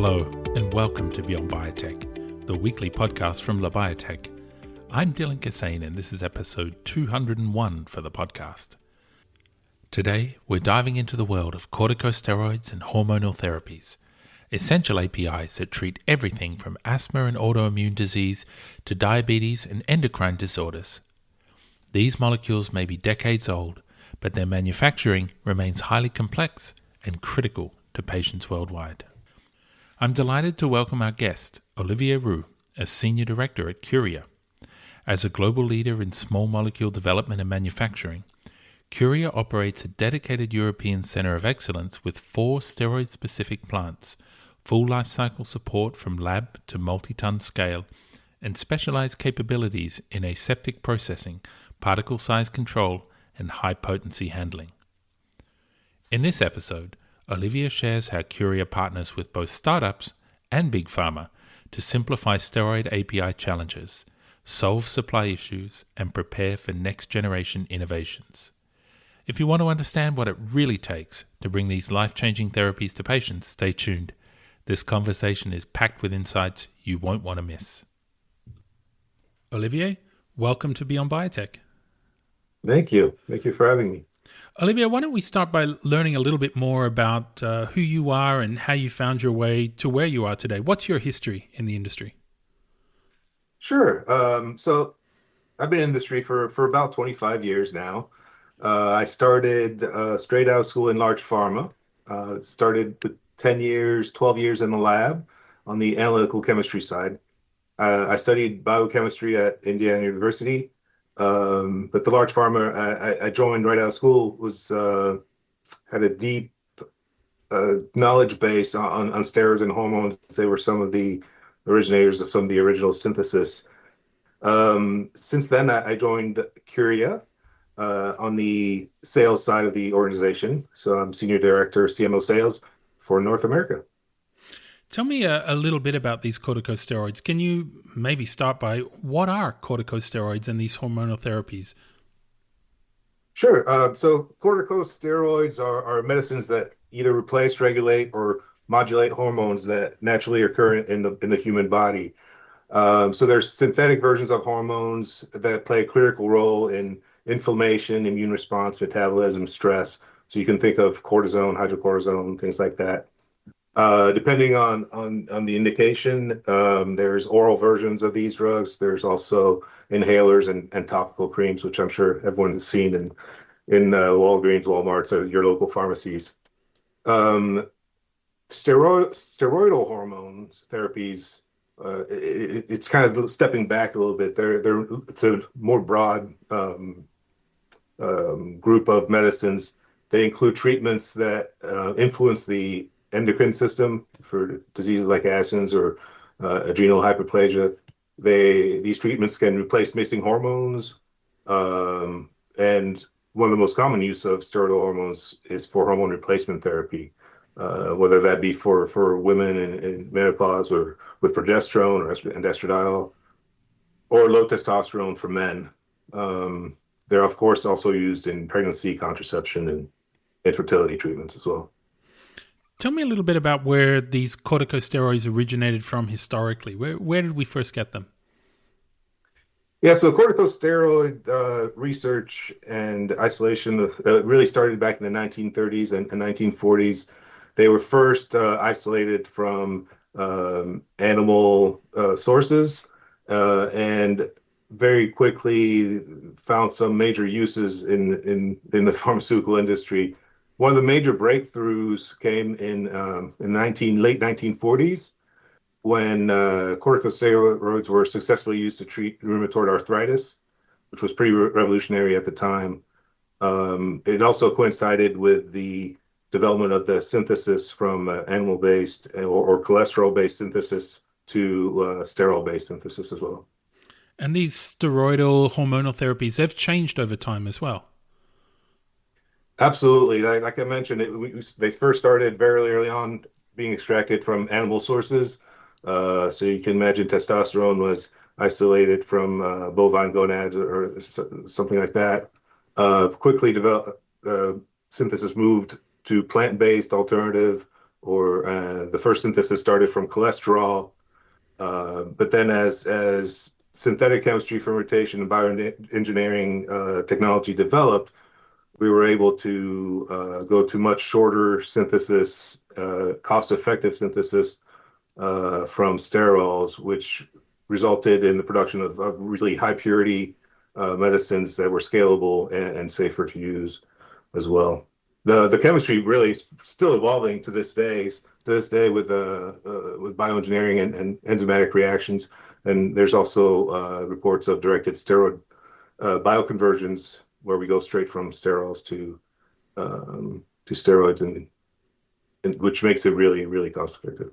Hello, and welcome to Beyond Biotech, the weekly podcast from Labiotech. I'm Dylan Kassane, and this is episode 201 for the podcast. Today, we're diving into the world of corticosteroids and hormonal therapies, essential APIs that treat everything from asthma and autoimmune disease to diabetes and endocrine disorders. These molecules may be decades old, but their manufacturing remains highly complex and critical to patients worldwide. I'm delighted to welcome our guest, Olivier Roux, as Senior Director at Curia. As a global leader in small molecule development and manufacturing, Curia operates a dedicated European center of excellence with 4 steroid-specific plants, full life cycle support from lab to multi-ton scale, and specialized capabilities in aseptic processing, particle size control, and high potency handling. In this episode, Olivier shares how Curia partners with both startups and big pharma to simplify steroid API challenges, solve supply issues, and prepare for next-generation innovations. If you want to understand what it really takes to bring these life-changing therapies to patients, stay tuned. This conversation is packed with insights you won't want to miss. Olivier, welcome to Beyond Biotech. Thank you. Thank you for having me. Olivier, why don't we start by learning a little bit more about who you are and how you found your way to where you are today. What's your history in the industry? Sure. So I've been in the industry for about 25 years now. I started straight out of school in large pharma. Started with 10 years, 12 years in the lab on the analytical chemistry side. I studied biochemistry at Indiana University. But the large pharma I joined right out of school had a deep knowledge base on steroids and hormones. They were some of the originators of some of the original synthesis. Since then, I joined Curia on the sales side of the organization. So I'm Senior Director, CMO Sales for North America. Tell me a little bit about these corticosteroids. Can you maybe start by what are corticosteroids and these hormonal therapies? Sure. So corticosteroids are medicines that either replace, regulate, or modulate hormones that naturally occur in the human body. So there's synthetic versions of hormones that play a critical role in inflammation, immune response, metabolism, stress. So you can think of cortisone, hydrocortisone, things like that. Depending on the indication, there's oral versions of these drugs. There's also inhalers and topical creams, which I'm sure everyone has seen in Walgreens, Walmarts, or your local pharmacies. Steroidal hormone therapies, it's kind of stepping back a little bit. It's a more broad group of medicines. They include treatments that influence the endocrine system for diseases like Addison's or adrenal hyperplasia. These treatments can replace missing hormones, and one of the most common use of steroidal hormones is for hormone replacement therapy, whether that be for women in menopause or with progesterone and estradiol, or low testosterone for men. They're of course also used in pregnancy, contraception, and infertility treatments as well. Tell me a little bit about where these corticosteroids originated from historically. Where did we first get them? Yeah, so corticosteroid research and isolation really started back in the 1930s and 1940s. They were first isolated from animal sources and very quickly found some major uses in the pharmaceutical industry. One of the major breakthroughs came in late 1940s when corticosteroids were successfully used to treat rheumatoid arthritis, which was pretty revolutionary at the time. It also coincided with the development of the synthesis from animal-based or cholesterol-based synthesis to steroid-based synthesis as well. And these steroidal hormonal therapies have changed over time as well. Absolutely. Like I mentioned, they first started very early on being extracted from animal sources. So you can imagine testosterone was isolated from bovine gonads or something like that. Quickly developed, synthesis moved to plant-based alternative or the first synthesis started from cholesterol. But then as synthetic chemistry, fermentation, and bioengineering technology developed, we were able to go to much shorter synthesis, cost-effective synthesis from sterols, which resulted in the production of really high purity medicines that were scalable and safer to use as well. The chemistry really is still evolving to this day. With bioengineering and enzymatic reactions, and there's also reports of directed steroid bioconversions where we go straight from sterols to steroids, and which makes it really, really cost effective.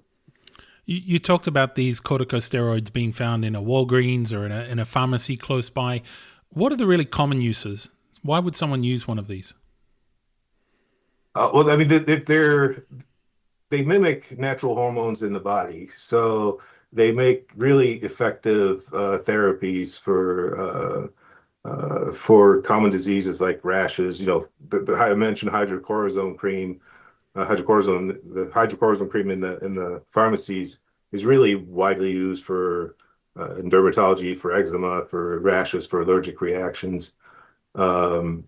You talked about these corticosteroids being found in a Walgreens or in a pharmacy close by. What are the really common uses? Why would someone use one of these? Well, I mean, they mimic natural hormones in the body, so they make really effective therapies for common diseases like rashes. You know, I mentioned hydrocortisone cream. The hydrocortisone cream in the pharmacies is really widely used for in dermatology, for eczema, for rashes, for allergic reactions. The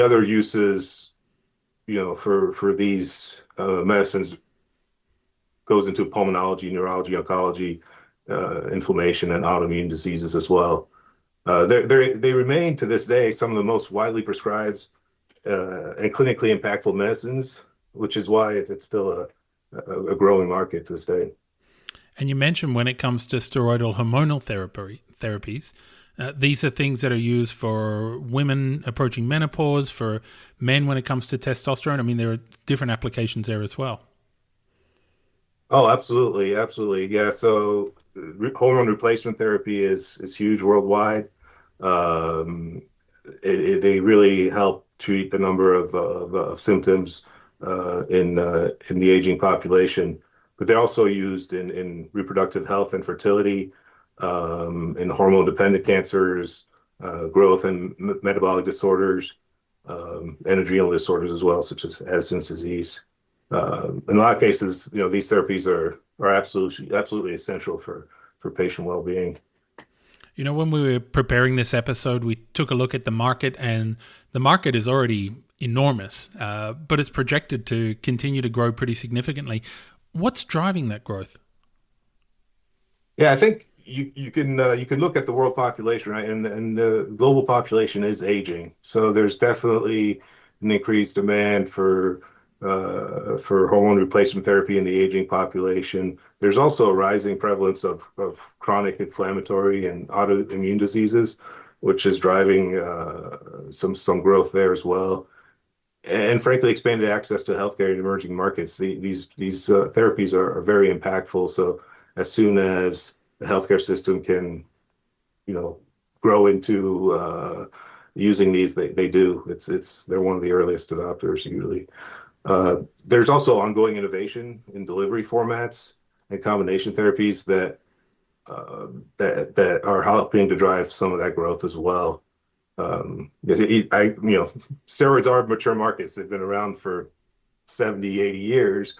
other uses, you know, for these medicines goes into pulmonology, neurology, oncology, inflammation, and autoimmune diseases as well. They remain to this day some of the most widely prescribed and clinically impactful medicines, which is why it's still a growing market to this day. And you mentioned when it comes to steroidal hormonal therapies, these are things that are used for women approaching menopause, for men when it comes to testosterone. I mean, there are different applications there as well. Oh, absolutely, absolutely, yeah. So hormone replacement therapy is huge worldwide. Um, they really help treat a number of symptoms in the aging population, but they're also used in reproductive health and fertility, in hormone-dependent cancers, growth and metabolic disorders, and adrenal disorders as well, such as Addison's disease. In a lot of cases, you know, these therapies are absolutely essential for patient well-being. You know, when we were preparing this episode, we took a look at the market, and the market is already enormous, but it's projected to continue to grow pretty significantly. What's driving that growth? Yeah, I think you can look at the world population, right? And the global population is aging, so there's definitely an increased demand for hormone replacement therapy in the aging population. There's also a rising prevalence of chronic inflammatory and autoimmune diseases, which is driving some growth there as well. And frankly, expanded access to healthcare in emerging markets. These therapies are very impactful. So as soon as the healthcare system can, you know, grow into using these, they do. They're one of the earliest adopters usually. There's also ongoing innovation in delivery formats and combination therapies that are helping to drive some of that growth as well. Steroids are mature markets. They've been around for 70, 80 years,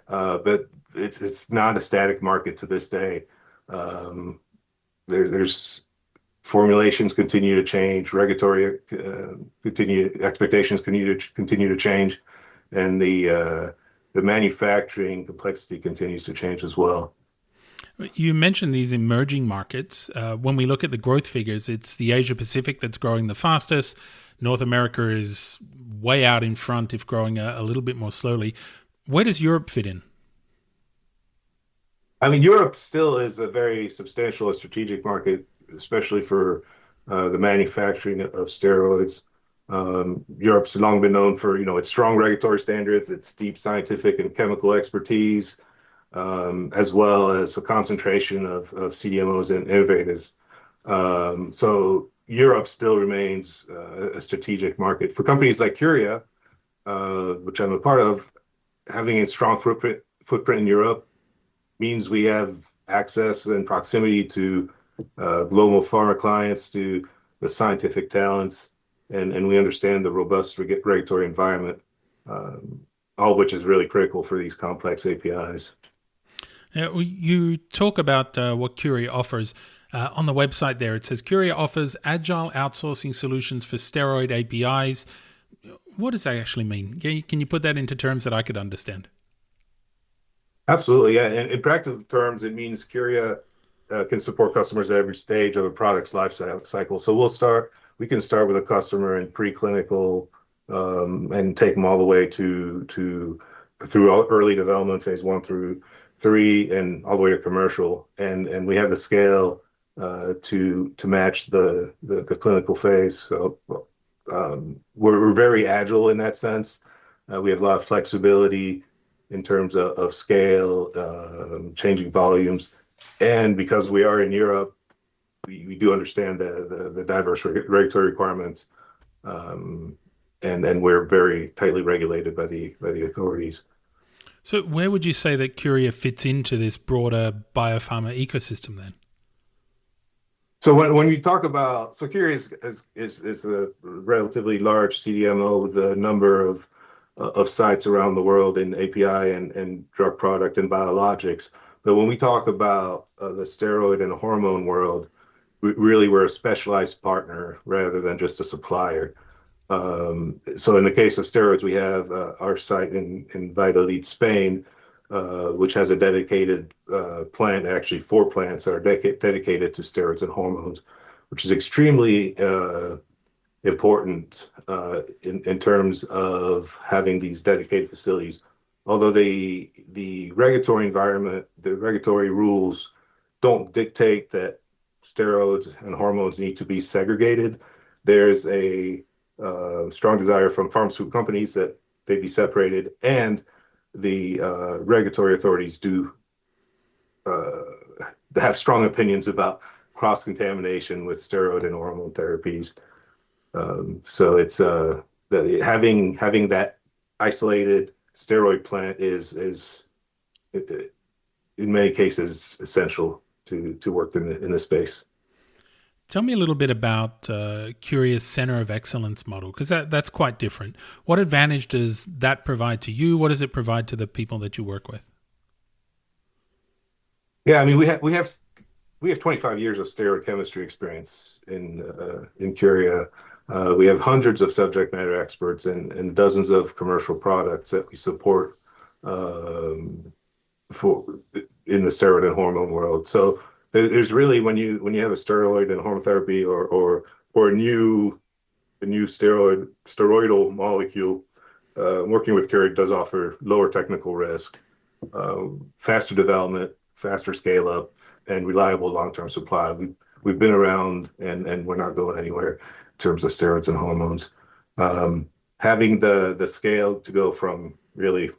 but it's not a static market to this day. There's formulations continue to change, regulatory expectations continue to change, and the manufacturing complexity continues to change as well. You mentioned these emerging markets. When we look at the growth figures, it's the Asia Pacific that's growing the fastest. North America is way out in front, if growing a little bit more slowly. Where does Europe fit in? I mean, Europe still is a very substantial and strategic market, especially for the manufacturing of steroids. Europe's long been known for, its strong regulatory standards, its deep scientific and chemical expertise, as well as a concentration of CDMOs and innovators. So Europe still remains a strategic market. For companies like Curia, which I'm a part of, having a strong footprint in Europe means we have access and proximity to global pharma clients, to the scientific talents, and we understand the robust regulatory environment. all of which is really critical for these complex APIs. You talk about what Curia offers. On the website there, it says Curia offers agile outsourcing solutions for steroid APIs. What does that actually mean? Can you put that into terms that I could understand? Absolutely, yeah. In practical terms, it means Curia can support customers at every stage of a product's life cycle. So we can start with a customer in preclinical and take them all the way to through early development, phase 1 through 3, and all the way to commercial. And we have the scale to match the clinical phase. So we're very agile in that sense. We have a lot of flexibility in terms of scale, changing volumes. And because we are in Europe, we do understand the diverse regulatory requirements, and we're very tightly regulated by the authorities. So where would you say that Curia fits into this broader biopharma ecosystem then? So when you talk about, so Curia is a relatively large CDMO with a number of sites around the world in API and drug product and biologics. But when we talk about the steroid and hormone world, we're a specialized partner rather than just a supplier. So in the case of steroids, we have our site in Valladolid, Spain, which has a dedicated plant, actually 4 plants that are dedicated to steroids and hormones, which is extremely important in terms of having these dedicated facilities. Although the regulatory environment, the regulatory rules don't dictate that steroids and hormones need to be segregated, there's a strong desire from pharmaceutical companies that they be separated, and the regulatory authorities do have strong opinions about cross-contamination with steroid and hormone therapies. So it's having that isolated steroid plant is in many cases essential to work in this space. Tell me a little bit about Curia's Center of Excellence model, because that's quite different. What advantage does that provide to you? What does it provide to the people that you work with? Yeah, I mean we have 25 years of steroid chemistry experience in Curia. We have hundreds of subject matter experts and dozens of commercial products that we support for in the steroid and hormone world. So there's really when you have a steroid and hormone therapy or a new steroidal molecule, working with Curia does offer lower technical risk, faster development, faster scale up, and reliable long-term supply. We've been around and we're not going anywhere in terms of steroids and hormones. Having the scale to go from really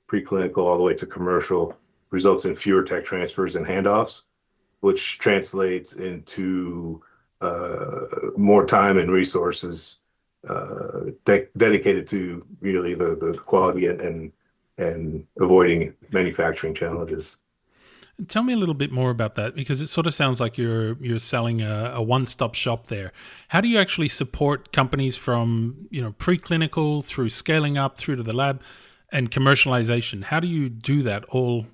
preclinical all the way to commercial results in fewer tech transfers and handoffs, which translates into more time and resources dedicated to really the quality and avoiding manufacturing challenges. Tell me a little bit more about that, because it sort of sounds like you're selling a one-stop shop there. How do you actually support companies from preclinical through scaling up through to the lab and commercialization? How do you do that all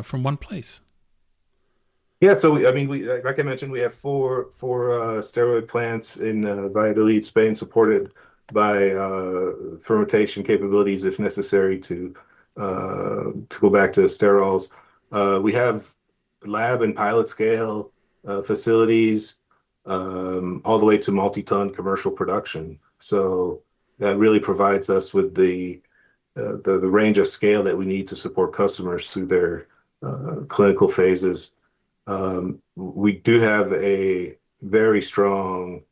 from one place? Yeah, so I mean, like I mentioned, we have four steroid plants in Valladolid, Spain, supported by fermentation capabilities if necessary to go back to sterols. We have lab and pilot scale facilities all the way to multi-ton commercial production. So that really provides us with the range of scale that we need to support customers through their clinical phases. We do have a very strong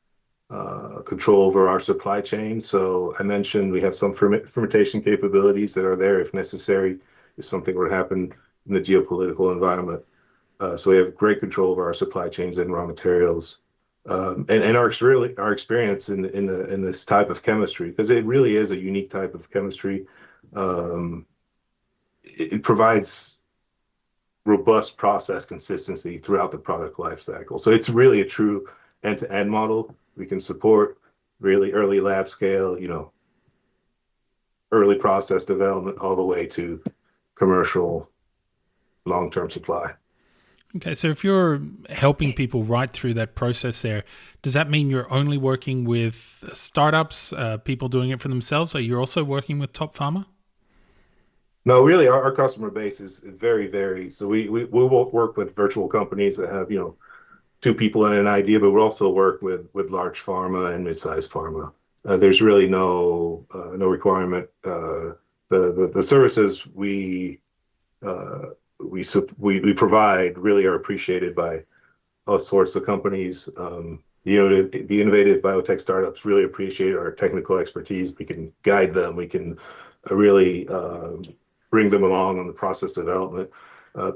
control over our supply chain. So I mentioned we have some fermentation capabilities that are there if necessary, if something were to happen in the geopolitical environment. So we have great control over our supply chains and raw materials, and our experience in this type of chemistry, because it really is a unique type of chemistry. It provides robust process consistency throughout the product life cycle. So it's really a true end-to-end model. We can support really early lab scale, early process development all the way to commercial long-term supply. Okay, so if you're helping people right through that process there, does that mean you're only working with startups, people doing it for themselves, or you're also working with top pharma? No, really, our customer base is very varied. So we will work with virtual companies that have, two people and an idea, but we'll also work with large pharma and mid-sized pharma. There's really no requirement. The services uh, we provide really are appreciated by all sorts of companies. The innovative biotech startups really appreciate our technical expertise. We can guide them. We can really bring them along on the process development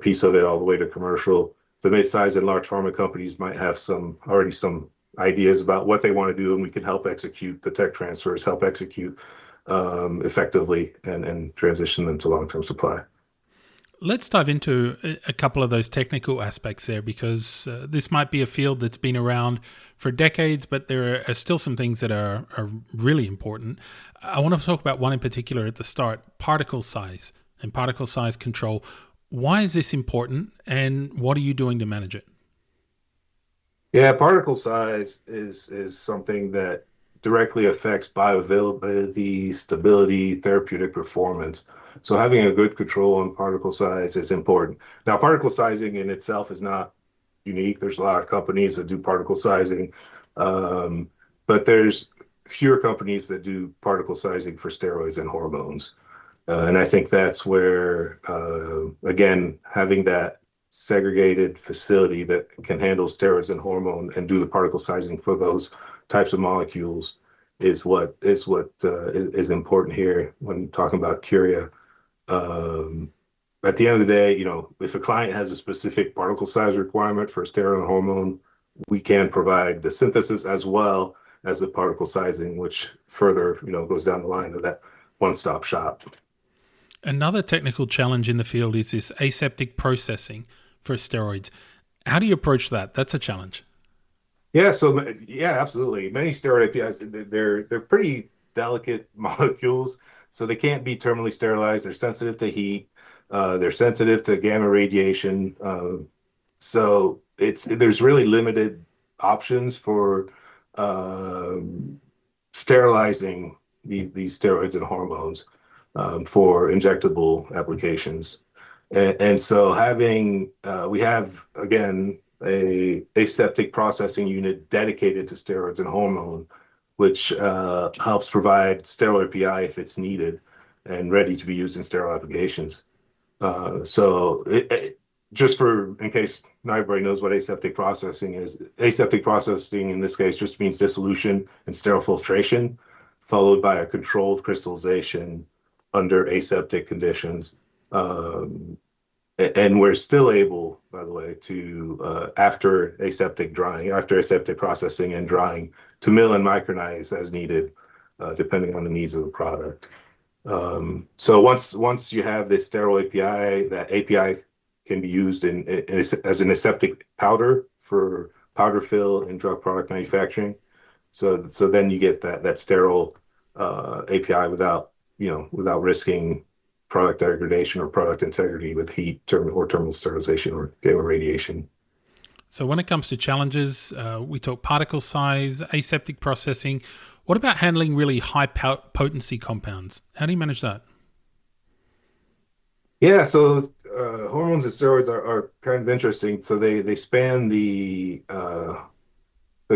piece of it all the way to commercial. The mid-sized and large pharma companies might have some ideas about what they want to do, and we can help execute the tech transfers, help execute effectively, and transition them to long-term supply. Let's dive into a couple of those technical aspects there, because this might be a field that's been around for decades, but there are still some things that are really important. I want to talk about one in particular at the start, particle size and particle size control. Why is this important, and what are you doing to manage it? Yeah, particle size is something that directly affects bioavailability, stability, therapeutic performance. So having a good control on particle size is important. Now, particle sizing in itself is not unique. There's a lot of companies that do particle sizing, but there's fewer companies that do particle sizing for steroids and hormones. And I think that's where, again, having that segregated facility that can handle steroids and hormone and do the particle sizing for those types of molecules is what is important here when talking about Curia. At the end of the day, if a client has a specific particle size requirement for a steroid and hormone, we can provide the synthesis as well as the particle sizing, which further, goes down the line of that one-stop shop. Another technical challenge in the field is this aseptic processing for steroids. How do you approach that? That's a challenge. Yeah, absolutely. Many steroid APIs, they're pretty delicate molecules, so they can't be terminally sterilized. They're sensitive to heat. They're sensitive to gamma radiation. So there's really limited options for sterilizing these steroids and hormones for injectable applications. And so we have, again, a aseptic processing unit dedicated to steroids and hormone, which helps provide steroid API if it's needed and ready to be used in sterile applications. So just in case not everybody knows what aseptic processing is, aseptic processing in this case just means dissolution and sterile filtration, followed by a controlled crystallization under aseptic conditions. And we're still able, by the way, to, after aseptic processing and drying, to mill and micronize as needed, depending on the needs of the product. So once you have this sterile API, that API can be used as an aseptic powder for powder fill and drug product manufacturing. So then you get that sterile API without risking product degradation or product integrity with heat or terminal sterilization or gamma radiation. So when it comes to challenges, we talk particle size, aseptic processing. What about handling really high potency compounds? How do you manage that? Yeah, so hormones and steroids are kind of interesting. So they span the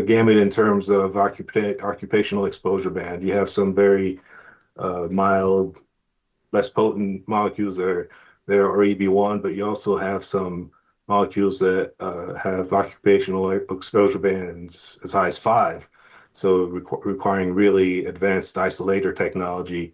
gamut in terms of occupational exposure band. You have some very mild, less potent molecules that are EB1, but you also have some molecules that have occupational exposure bands as high as 5. So requiring really advanced isolator technology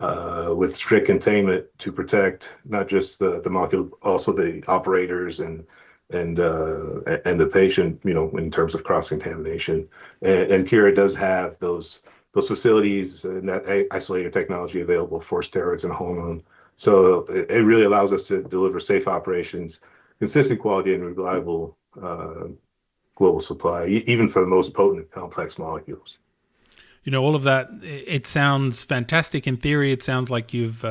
with strict containment to protect not just the molecule, also the operators and the patient, in terms of cross-contamination. And Curia does have those facilities and that isolator technology available for steroids and hormone. So it really allows us to deliver safe operations, consistent quality, and reliable global supply, even for the most potent complex molecules. all of that, it sounds fantastic in theory. It sounds like you've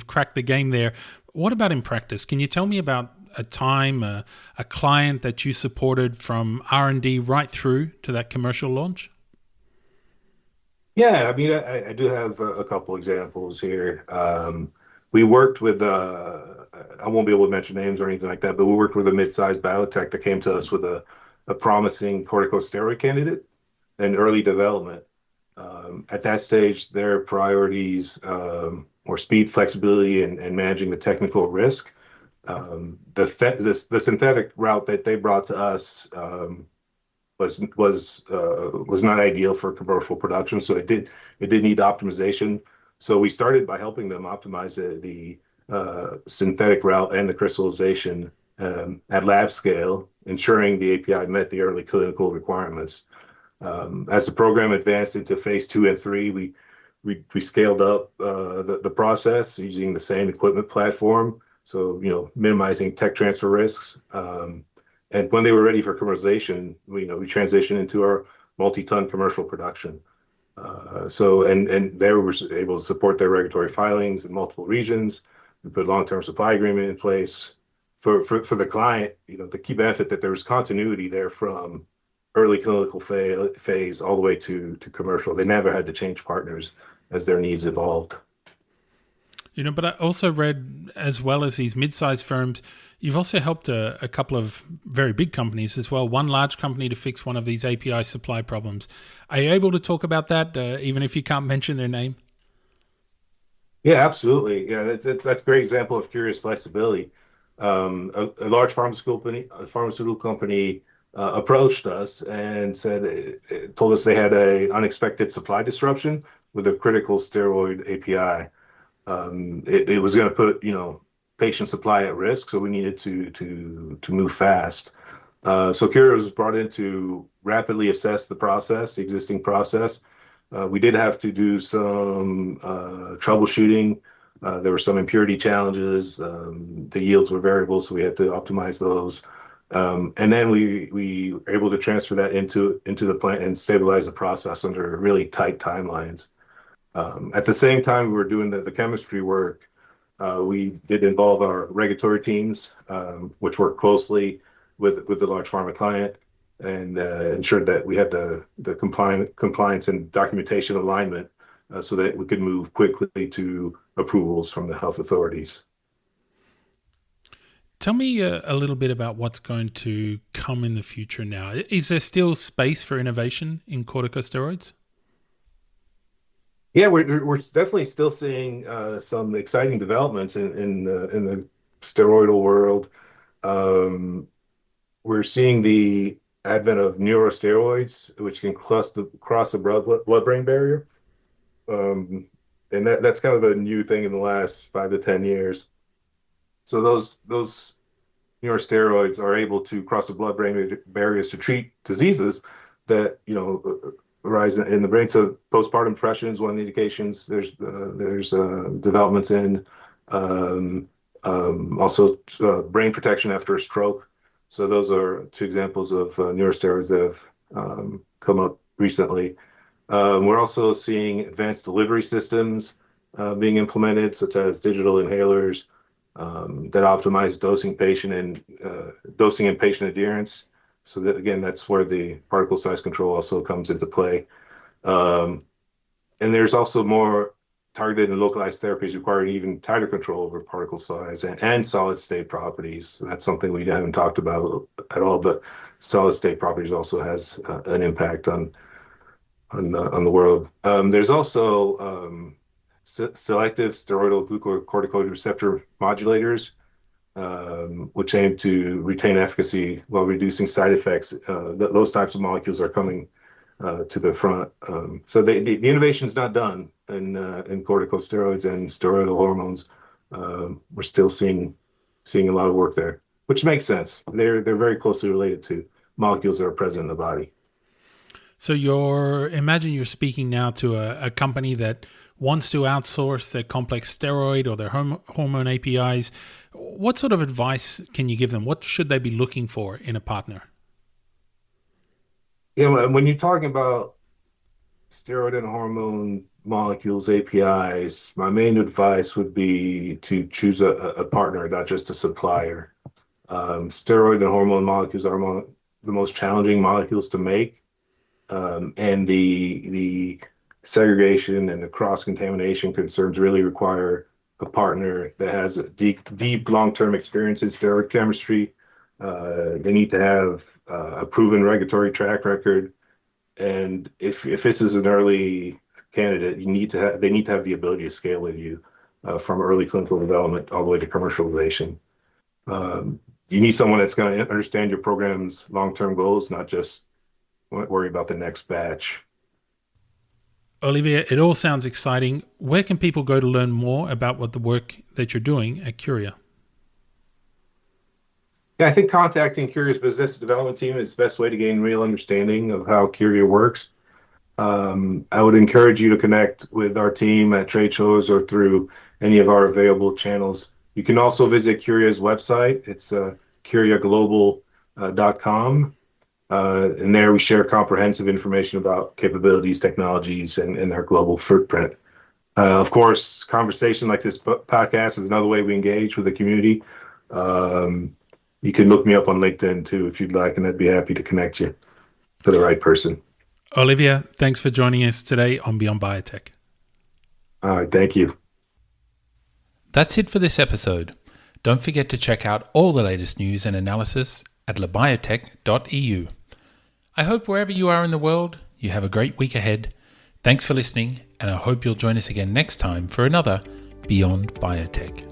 cracked the game there. What about in practice? Can you tell me about a time, a client that you supported from R&D right through to that commercial launch? Yeah, I mean, I do have a couple examples here. We worked with, I won't be able to mention names or anything like that, but we worked with a mid-sized biotech that came to us with a promising corticosteroid candidate in early development. At that stage, their priorities were speed, flexibility, and managing the technical risk. The synthetic route that they brought to us was not ideal for commercial production, so it did need optimization. So we started by helping them optimize the synthetic route and the crystallization at lab scale, ensuring the API met the early clinical requirements. As the program advanced into phase 2 and 3, we scaled up the process using the same equipment platform, so minimizing tech transfer risks. And when they were ready for commercialization, we transitioned into our multi-ton commercial production. And they were able to support their regulatory filings in multiple regions. We put a long-term supply agreement in place for the client. The key benefit that there was continuity there from early clinical phase all the way to commercial. They never had to change partners as their needs evolved. But I also read, as well as these mid-sized firms, you've also helped a couple of very big companies as well, one large company to fix one of these API supply problems. Are you able to talk about that, even if you can't mention their name? Yeah, absolutely. Yeah, that's a great example of Curia's flexibility. A large pharmaceutical company approached us and told us they had an unexpected supply disruption with a critical steroid API. It was going to put patient supply at risk, so we needed to move fast. So Curia was brought in to rapidly assess the existing process. We did have to do some troubleshooting. There were some impurity challenges. The yields were variable, so we had to optimize those. And then we were able to transfer that into the plant and stabilize the process under really tight timelines. At the same time we were doing the chemistry work, we did involve our regulatory teams, which worked closely with the large pharma client, and ensured that we had the compliance and documentation alignment so that we could move quickly to approvals from the health authorities. Tell me a little bit about what's going to come in the future now. Is there still space for innovation in corticosteroids? Yeah, we're definitely still seeing some exciting developments in the steroidal world. We're seeing the advent of neurosteroids, which can cross the blood-brain barrier, and that's kind of a new thing in the last 5 to 10 years. So those neurosteroids are able to cross the blood-brain barriers to treat diseases that arise in the brain. So postpartum depression is one of the indications. There's developments in also brain protection after a stroke. So those are two examples of neurosteroids that have come up recently. We're also seeing advanced delivery systems being implemented, such as digital inhalers that optimize dosing and patient adherence. So that, again, that's where the particle size control also comes into play. And there's also more targeted and localized therapies requiring even tighter control over particle size and solid state properties. So that's something we haven't talked about at all, but solid state properties also has an impact on the world. There's also selective steroidal glucocorticoid receptor modulators, which aim to retain efficacy while reducing side effects. Those types of molecules are coming to the front. So the innovation is not done in corticosteroids and steroidal hormones. We're still seeing a lot of work there, which makes sense. They're very closely related to molecules that are present in the body. So imagine you're speaking now to a company that wants to outsource their complex steroid or their hormone APIs. What sort of advice can you give them? What should they be looking for in a partner? Yeah, when you're talking about steroid and hormone molecules, APIs, my main advice would be to choose a partner, not just a supplier. Steroid and hormone molecules are among the most challenging molecules to make, and the segregation and the cross-contamination concerns really require a partner that has a deep long-term experience in steroid chemistry. They need to have a proven regulatory track record, and if this is an early candidate, they need to have the ability to scale with you from early clinical development all the way to commercialization. You need someone that's going to understand your program's long-term goals, not just worry about the next batch. Olivier, it all sounds exciting. Where can people go to learn more about what the work that you're doing at Curia? Yeah, I think contacting Curia's business development team is the best way to gain real understanding of how Curia works. I would encourage you to connect with our team at trade shows or through any of our available channels. You can also visit Curia's website. It's curiaglobal.com. And there we share comprehensive information about capabilities, technologies, and our global footprint. Of course, conversation like this podcast is another way we engage with the community. You can look me up on LinkedIn too if you'd like, and I'd be happy to connect you to the right person. Olivier, thanks for joining us today on Beyond Biotech. All right, thank you. That's it for this episode. Don't forget to check out all the latest news and analysis at Labiotech.eu. I hope wherever you are in the world, you have a great week ahead. Thanks for listening, and I hope you'll join us again next time for another Beyond Biotech.